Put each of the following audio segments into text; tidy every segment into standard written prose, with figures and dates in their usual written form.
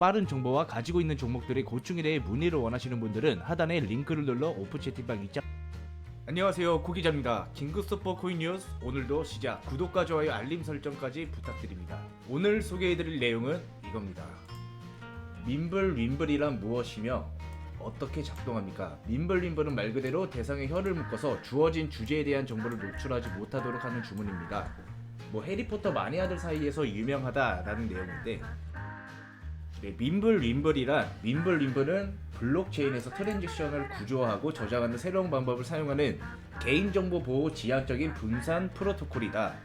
빠른 정보와 가지고 있는 종목들의 고충에 대해 문의를 원하시는 분들은 하단에 링크를 눌러 오픈 채팅방 입장. 안녕하세요, 고기자입니다. 긴급속보 코인 뉴스, 오늘도 시작. 구독과 좋아요, 알림 설정까지 부탁드립니다. 오늘 소개해드릴 내용은 이겁니다. 민블윈블이란 무엇이며 어떻게 작동합니까? 민블윈블은 말 그대로 대상의 혀를 묶어서 주어진 주제에 대한 정보를 노출하지 못하도록 하는 주문입니다. 해리포터 마니아들 사이에서 유명하다라는 내용인데, 민블윈블은 블록체인에서 트랜잭션을 구조화하고 저장하는 새로운 방법을 사용하는 개인정보 보호 지향적인 분산 프로토콜이다.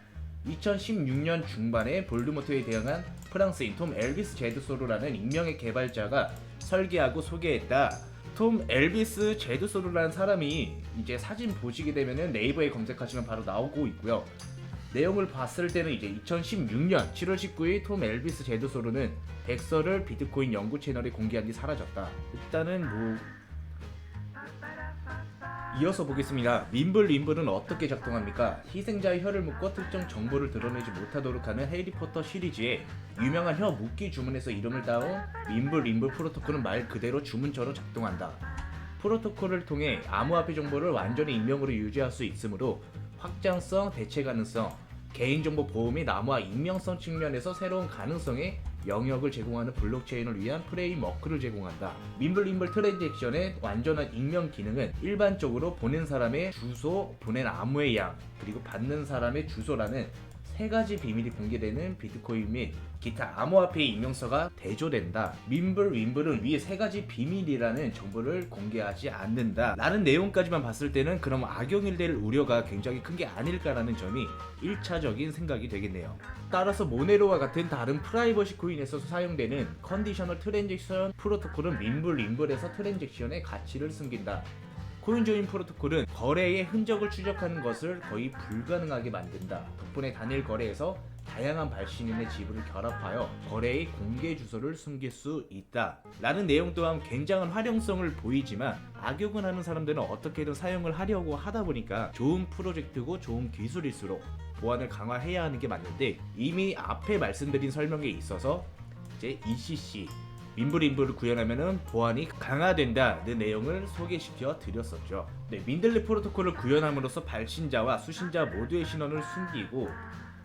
2016년 중반에 볼드모트에 대항한 프랑스인 톰 엘비스 제드소르라는 익명의 개발자가 설계하고 소개했다. 톰 엘비스 제드소르라는 사람이 이제 사진 보시게 되면은 네이버에 검색하시면 바로 나오고 있고요. 내용을 봤을 때는 이제 2016년 7월 19일 톰 엘비스 제드소르는 백서를 비트코인 연구 채널에 공개한 뒤 사라졌다. 일단은 이어서 보겠습니다. 민블윈블은 어떻게 작동합니까? 희생자의 혀를 묶어 특정 정보를 드러내지 못하도록 하는 해리포터 시리즈의 유명한 혀 묶기 주문에서 이름을 따온 민블윈블 프로토콜은 말 그대로 주문처럼 작동한다. 프로토콜을 통해 암호화폐 정보를 완전히 익명으로 유지할 수 있으므로 확장성, 대체 가능성, 개인정보 보호 및 암호화 익명성 측면에서 새로운 가능성의 영역을 제공하는 블록체인을 위한 프레임워크를 제공한다. 민블윈블 트랜잭션의 완전한 익명 기능은 일반적으로 보낸 사람의 주소, 보낸 암호의 양, 그리고 받는 사람의 주소라는 세 가지 비밀이 공개되는 비트코인 및 기타 암호화폐의 익명서가 대조된다. 민블윈블은 위의 세 가지 비밀이라는 정보를 공개하지 않는다 라는 내용까지만 봤을 때는 그럼 악용이 될 우려가 굉장히 큰 게 아닐까라는 점이 1차적인 생각이 되겠네요. 따라서 모네로와 같은 다른 프라이버시 코인에서 사용되는 컨디셔널 트랜잭션 프로토콜은 민블윈블에서 트랜잭션의 가치를 숨긴다. 코인조인 프로토콜은 거래의 흔적을 추적하는 것을 거의 불가능하게 만든다. 덕분에 단일 거래에서 다양한 발신인의 지분을 결합하여 거래의 공개 주소를 숨길 수 있다 라는 내용 또한 굉장한 활용성을 보이지만, 악용을 하는 사람들은 어떻게든 사용을 하려고 하다 보니까 좋은 프로젝트고 좋은 기술일수록 보안을 강화해야 하는 게 맞는데, 이미 앞에 말씀드린 설명에 있어서 이제 ECC 민블윈블을 구현하면 보안이 강화된다는 내용을 소개시켜 드렸었죠. 민들레 프로토콜을 구현함으로써 발신자와 수신자 모두의 신원을 숨기고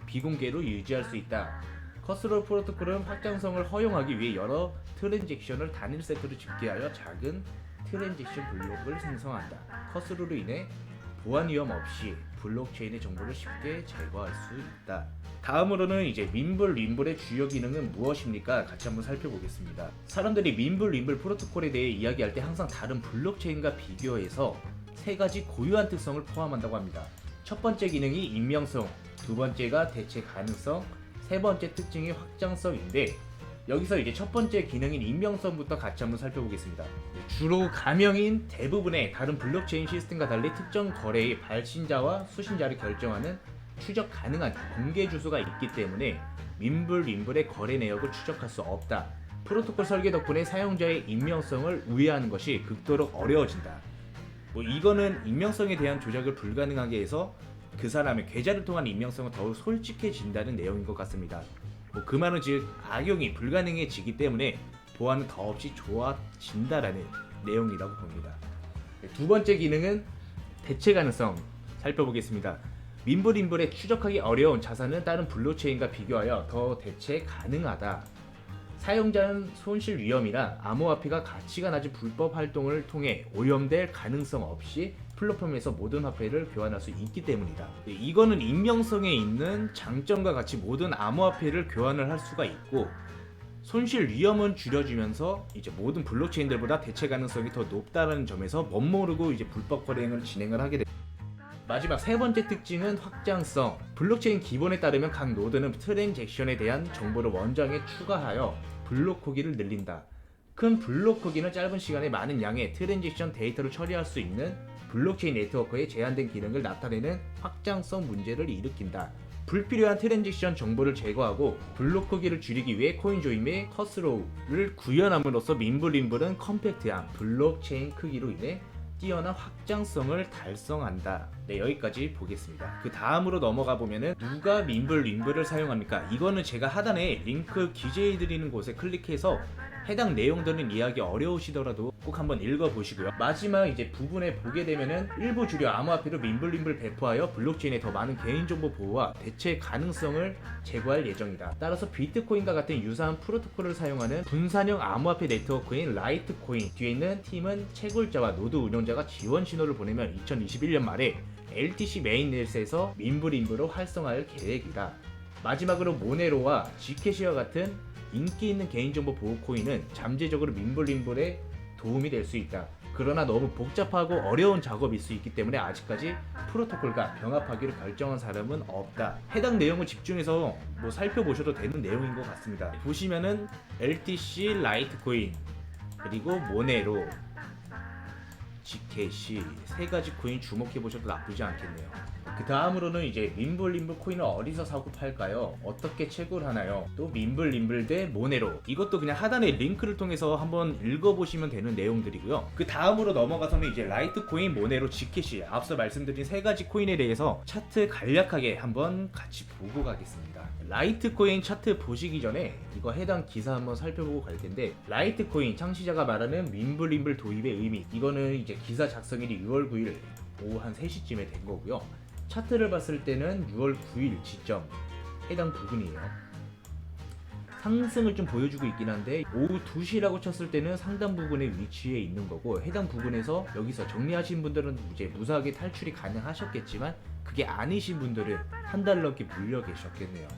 비공개로 유지할 수 있다. 커스로 프로토콜은 확장성을 허용하기 위해 여러 트랜잭션을 단일 세트로 집계하여 작은 트랜잭션 블록을 생성한다. 커스로로 인해 보안 위험 없이 블록체인의 정보를 쉽게 제거할 수 있다. 다음으로는 이제 민블윈블의 주요 기능은 무엇입니까? 같이 한번 살펴보겠습니다. 사람들이 민블윈블 프로토콜에 대해 이야기할 때 항상 다른 블록체인과 비교해서 세 가지 고유한 특성을 포함한다고 합니다. 첫 번째 기능이 익명성, 두 번째가 대체 가능성, 세 번째 특징이 확장성인데, 여기서 이제 첫 번째 기능인 익명성부터 같이 한번 살펴보겠습니다. 주로 가명인 대부분의 다른 블록체인 시스템과 달리 특정 거래의 발신자와 수신자를 결정하는 추적 가능한 공개 주소가 있기 때문에 민블윈블의 거래 내역을 추적할 수 없다. 프로토콜 설계 덕분에 사용자의 익명성을 우회하는 것이 극도로 어려워진다. 이거는 익명성에 대한 조작을 불가능하게 해서 그 사람의 계좌를 통한 익명성은 더욱 솔직해진다는 내용인 것 같습니다. 그 말은 즉 악용이 불가능해지기 때문에 보안은 더없이 좋아진다라는 내용이라고 봅니다. 두 번째 기능은 대체 가능성 살펴보겠습니다. 민블윈블의 추적하기 어려운 자산은 다른 블록체인과 비교하여 더 대체 가능하다. 사용자는 손실 위험이나 암호화폐가 가치가 낮은 불법 활동을 통해 오염될 가능성 없이 플랫폼에서 모든 화폐를 교환할 수 있기 때문이다. 이거는 익명성에 있는 장점과 같이 모든 암호화폐를 교환을 할 수가 있고, 손실 위험은 줄여주면서 이제 모든 블록체인들보다 대체 가능성이 더 높다는 점에서 멋모르고 이제 불법 거래를 진행을 하게 됩니다. 마지막 세 번째 특징은 확장성. 블록체인 기본에 따르면 각 노드는 트랜잭션에 대한 정보를 원장에 추가하여 블록 크기를 늘린다. 큰 블록 크기는 짧은 시간에 많은 양의 트랜잭션 데이터를 처리할 수 있는 블록체인 네트워크의 제한된 기능을 나타내는 확장성 문제를 일으킨다. 불필요한 트랜잭션 정보를 제거하고 블록 크기를 줄이기 위해 코인조인 및 커스로우를 구현함으로써 민블윈블은 컴팩트한 블록체인 크기로 인해 뛰어난 확장성을 달성한다. 네, 여기까지 보겠습니다. 그 다음으로 넘어가 보면은 누가 민블윈블을 사용합니까? 이거는 제가 하단에 링크 기재해드리는 곳에 클릭해서 해당 내용들은 이해하기 어려우시더라도 꼭 한번 읽어보시고요. 마지막 이제 부분에 보게 되면은 일부 주류 암호화폐로 민블림블 배포하여 블록체인에 더 많은 개인정보 보호와 대체 가능성을 제고할 예정이다. 따라서 비트코인과 같은 유사한 프로토콜을 사용하는 분산형 암호화폐 네트워크인 라이트코인 뒤에 있는 팀은 채굴자와 노드 운영자가 지원 신호를 보내면 2021년 말에 LTC 메인넷에서 민블림블로 활성화할 계획이다. 마지막으로 모네로와 지캐시와 같은 인기 있는 개인정보 보호 코인은 잠재적으로 민블림블에 도움이 될 수 있다. 그러나 너무 복잡하고 어려운 작업일 수 있기 때문에 아직까지 프로토콜과 병합하기로 결정한 사람은 없다. 해당 내용을 집중해서 살펴보셔도 되는 내용인 것 같습니다. 보시면은 LTC 라이트코인 그리고 모네로 지캐시 세 가지 코인 주목해 보셔도 나쁘지 않겠네요. 그 다음으로는 이제 민블림블 코인을 어디서 사고 팔까요? 어떻게 채굴하나요? 또 민블림블 대 모네로, 이것도 그냥 하단의 링크를 통해서 한번 읽어보시면 되는 내용들이고요. 그 다음으로 넘어가서는 이제 라이트코인, 모네로, 지캐시, 앞서 말씀드린 세 가지 코인에 대해서 차트 간략하게 한번 같이 보고 가겠습니다. 라이트코인 차트 보시기 전에 이거 해당 기사 한번 살펴보고 갈 텐데, 라이트코인 창시자가 말하는 민블림블 도입의 의미, 이거는 이제 기사 작성일이 6월 9일 오후 한 3시쯤에 된 거고요. 차트를 봤을 때는 6월 9일 지점 해당 부분이에요. 상승을 좀 보여주고 있긴 한데 오후 2시라고 쳤을 때는 상단 부분에 위치해 있는 거고, 해당 부분에서 여기서 정리하신 분들은 이제 무사하게 탈출이 가능하셨겠지만 그게 아니신 분들은 한 달 넘게 물려 계셨겠네요.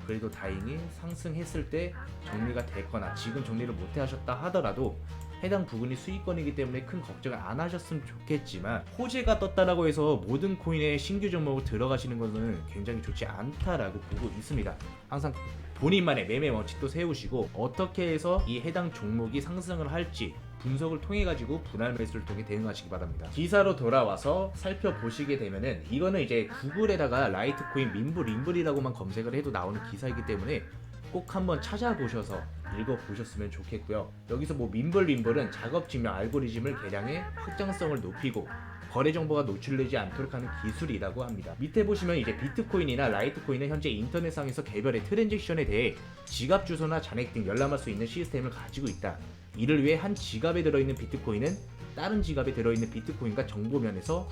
그래도 다행히 상승했을 때 정리가 됐거나 지금 정리를 못해 하셨다 하더라도 해당 부분이 수익권이기 때문에 큰 걱정을 안 하셨으면 좋겠지만, 호재가 떴다라고 해서 모든 코인에 신규 종목을 들어가시는 것은 굉장히 좋지 않다라고 보고 있습니다. 항상 본인만의 매매 원칙도 세우시고 어떻게 해서 이 해당 종목이 상승을 할지 분석을 통해 가지고 분할 매수를 통해 대응하시기 바랍니다. 기사로 돌아와서 살펴보시게 되면은 이거는 이제 구글에다가 라이트코인 민블림블이라고만 검색을 해도 나오는 기사이기 때문에 꼭 한번 찾아보셔서 읽어보셨으면 좋겠고요. 여기서 민블림블은 작업 증명 알고리즘을 개량해 확장성을 높이고 거래 정보가 노출되지 않도록 하는 기술이라고 합니다. 밑에 보시면 이제 비트코인이나 라이트코인은 현재 인터넷상에서 개별의 트랜잭션에 대해 지갑 주소나 잔액 등 열람할 수 있는 시스템을 가지고 있다. 이를 위해 한 지갑에 들어있는 비트코인은 다른 지갑에 들어있는 비트코인과 정보 면에서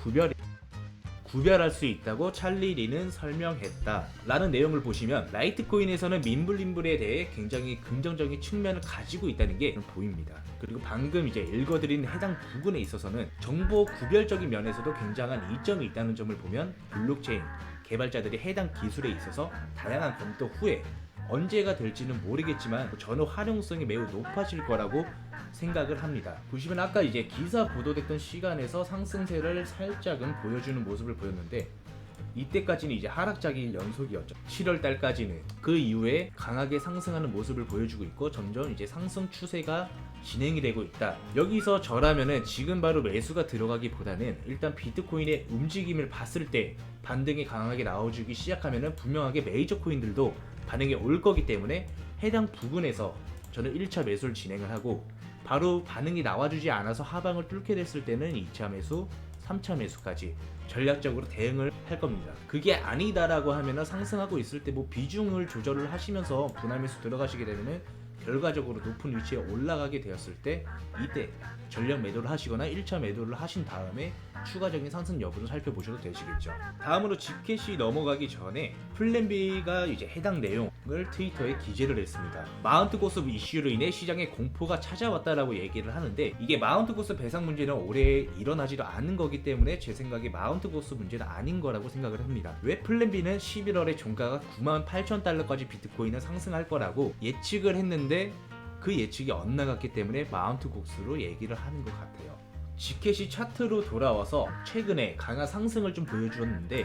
구별할 수 있다고 찰리 리는 설명했다 라는 내용을 보시면 라이트코인에서는 민블림블에 대해 굉장히 긍정적인 측면을 가지고 있다는 게 보입니다. 그리고 방금 이제 읽어드린 해당 부분에 있어서는 정보 구별적인 면에서도 굉장한 이점이 있다는 점을 보면 블록체인 개발자들이 해당 기술에 있어서 다양한 검토 후에 언제가 될지는 모르겠지만 전후 활용성이 매우 높아질 거라고 생각을 합니다. 보시면 아까 이제 기사 보도됐던 시간에서 상승세를 살짝은 보여주는 모습을 보였는데, 이때까지는 이제 하락장의 연속이었죠. 7월 달까지는 그 이후에 강하게 상승하는 모습을 보여주고 있고 점점 이제 상승 추세가 진행이 되고 있다. 여기서 저라면은 지금 바로 매수가 들어가기보다는 일단 비트코인의 움직임을 봤을 때 반등이 강하게 나와주기 시작하면은 분명하게 메이저 코인들도 반응이 올 거기 때문에 해당 부분에서 저는 1차 매수를 진행을 하고, 바로 반응이 나와주지 않아서 하방을 뚫게 됐을 때는 2차 매수, 3차 매수까지 전략적으로 대응을 할 겁니다. 그게 아니다라고 하면 상승하고 있을 때 비중을 조절을 하시면서 분할 매수 들어가시게 되면은 결과적으로 높은 위치에 올라가게 되었을 때 이때 전략 매도를 하시거나 1차 매도를 하신 다음에 추가적인 상승 여부를 살펴보셔도 되시겠죠. 다음으로 지캐시 넘어가기 전에 플랜B가 이제 해당 내용을 트위터에 기재를 했습니다. 마운트 고스 이슈로 인해 시장에 공포가 찾아왔다라고 얘기를 하는데, 이게 마운트 고스 배상 문제는 올해 일어나지도 않은 거기 때문에 제 생각에 마운트 고스 문제는 아닌 거라고 생각을 합니다. 왜 플랜B는 11월에 종가가 98,000달러까지 비트코인은 상승할 거라고 예측을 했는데 그 예측이 엇나갔기 때문에 마운트 고스로 얘기를 하는 것 같아요. 지캐시 차트로 돌아와서 최근에 강한 상승을 좀 보여주었는데,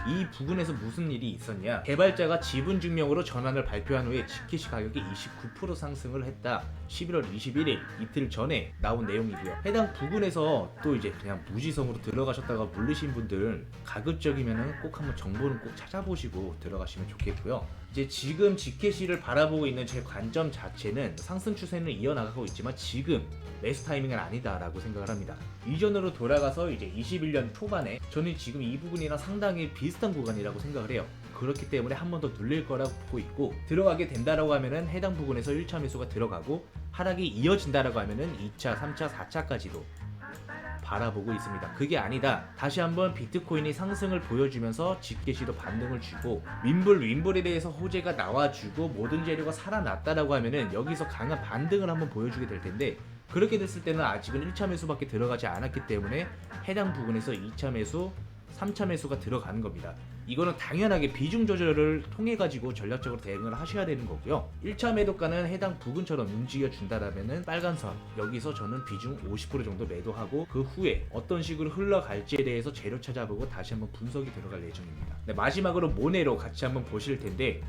이 부분에서 무슨 일이 있었냐, 개발자가 지분 증명으로 전환을 발표한 후에 지캐시 가격이 29% 상승을 했다. 11월 21일 이틀 전에 나온 내용이고요. 해당 부분에서 또 이제 그냥 무지성으로 들어가셨다가 물리신 분들 가급적이면은 꼭 한번 정보는 꼭 찾아보시고 들어가시면 좋겠고요. 이제 지금 지캐시를 바라보고 있는 제 관점 자체는 상승 추세는 이어나가고 있지만 지금 매수 타이밍은 아니다라고 생각을 합니다. 이전으로 돌아가서 이제 21년 초반에 저는 지금 이 부분이랑 상당히 비슷한 구간이라고 생각을 해요. 그렇기 때문에 한 번 더 눌릴 거라고 보고 있고, 들어가게 된다라고 하면은 해당 부근에서 1차 매수가 들어가고 하락이 이어진다라고 하면은 2차, 3차, 4차까지도 바라보고 있습니다. 그게 아니다, 다시 한번 비트코인이 상승을 보여주면서 집게시도 반등을 주고 윈블에 대해서 호재가 나와주고 모든 재료가 살아났다라고 하면은 여기서 강한 반등을 한번 보여주게 될 텐데, 그렇게 됐을 때는 아직은 1차 매수밖에 들어가지 않았기 때문에 해당 부분에서 2차 매수, 3차 매수가 들어가는 겁니다. 이거는 당연하게 비중 조절을 통해 가지고 전략적으로 대응을 하셔야 되는 거고요. 1차 매도가는 해당 부근처럼 움직여 준다라면은 빨간 선, 여기서 저는 비중 50% 정도 매도하고 그 후에 어떤 식으로 흘러갈지에 대해서 재료 찾아보고 다시 한번 분석이 들어갈 예정입니다. 네, 마지막으로 모네로 같이 한번 보실 텐데,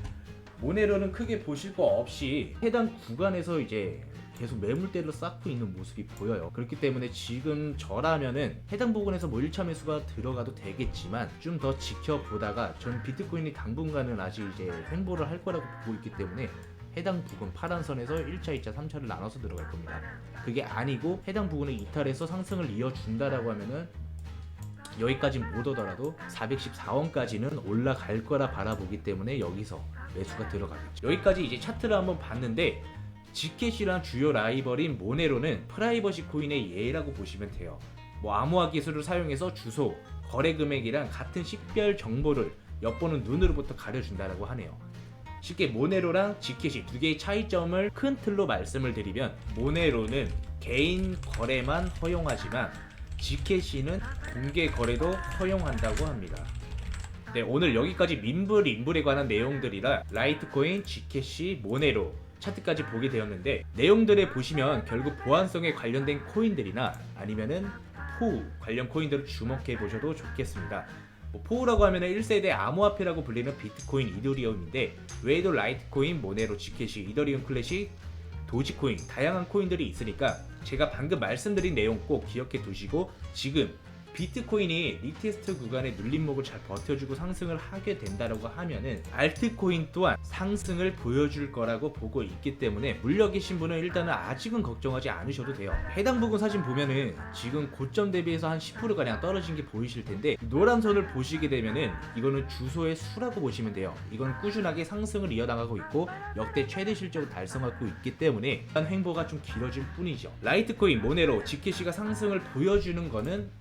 모네로는 크게 보실 거 없이 해당 구간에서 이제 계속 매물대를 쌓고 있는 모습이 보여요. 그렇기 때문에 지금 저라면은 해당 부분에서 뭐 1차 매수가 들어가도 되겠지만 좀 더 지켜보다가, 전 비트코인이 당분간은 아직 이제 횡보를 할 거라고 보고 있기 때문에 해당 부분 파란 선에서 1차, 2차, 3차를 나눠서 들어갈 겁니다. 그게 아니고 해당 부분을 이탈해서 상승을 이어준다라고 하면은 여기까지 못 오더라도 414원까지는 올라갈 거라 바라보기 때문에 여기서 매수가 들어가겠죠. 여기까지 이제 차트를 한번 봤는데, 지켓이란 주요 라이벌인 모네로는 프라이버시 코인의 예라고 보시면 돼요. 뭐 암호화 기술을 사용해서 주소, 거래 금액이랑 같은 식별 정보를 엿보는 눈으로부터 가려준다라고 하네요. 쉽게 모네로랑 지켓이 두 개의 차이점을 큰 틀로 말씀을 드리면, 모네로는 개인 거래만 허용하지만 지켓이는 공개 거래도 허용한다고 합니다. 네, 오늘 여기까지 민블에 관한 내용들이라 라이트코인, 지켓이, 모네로 차트까지 보게 되었는데, 내용들에 보시면 결국 보안성에 관련된 코인들이나 아니면은 포우 관련 코인들을 주목해 보셔도 좋겠습니다. 뭐 포우라고 하면은 1세대 암호화폐라고 불리는 비트코인, 이더리움인데 외에도 라이트코인, 모네로, 지켓이, 이더리움 클래식, 도지코인 다양한 코인들이 있으니까 제가 방금 말씀드린 내용 꼭 기억해 두시고, 지금 비트코인이 리테스트 구간의 눌림목을 잘 버텨주고 상승을 하게 된다라고 하면은 알트코인 또한 상승을 보여줄 거라고 보고 있기 때문에 물려 계신 분은 일단은 아직은 걱정하지 않으셔도 돼요. 해당 부분 사진 보면은 지금 고점 대비해서 한 10%가량 떨어진 게 보이실 텐데, 노란 선을 보시게 되면은 이거는 주소의 수라고 보시면 돼요. 이건 꾸준하게 상승을 이어나가고 있고 역대 최대 실적을 달성하고 있기 때문에 일단 횡보가 좀 길어질 뿐이죠. 라이트코인, 모네로, 지켓이가 상승을 보여주는 거는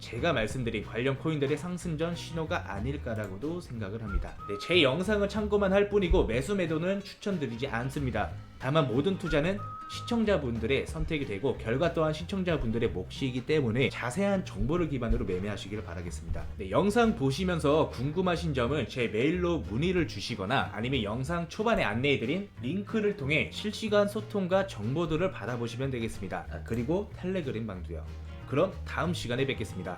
제가 말씀드린 관련 코인들의 상승전 신호가 아닐까라고도 생각을 합니다. 네, 제 영상은 참고만 할 뿐이고 매수 매도는 추천드리지 않습니다. 다만 모든 투자는 시청자분들의 선택이 되고 결과 또한 시청자분들의 몫이기 때문에 자세한 정보를 기반으로 매매하시기를 바라겠습니다. 네, 영상 보시면서 궁금하신 점은 제 메일로 문의를 주시거나 아니면 영상 초반에 안내해드린 링크를 통해 실시간 소통과 정보들을 받아보시면 되겠습니다. 그리고 텔레그램 방도요. 그럼 다음 시간에 뵙겠습니다.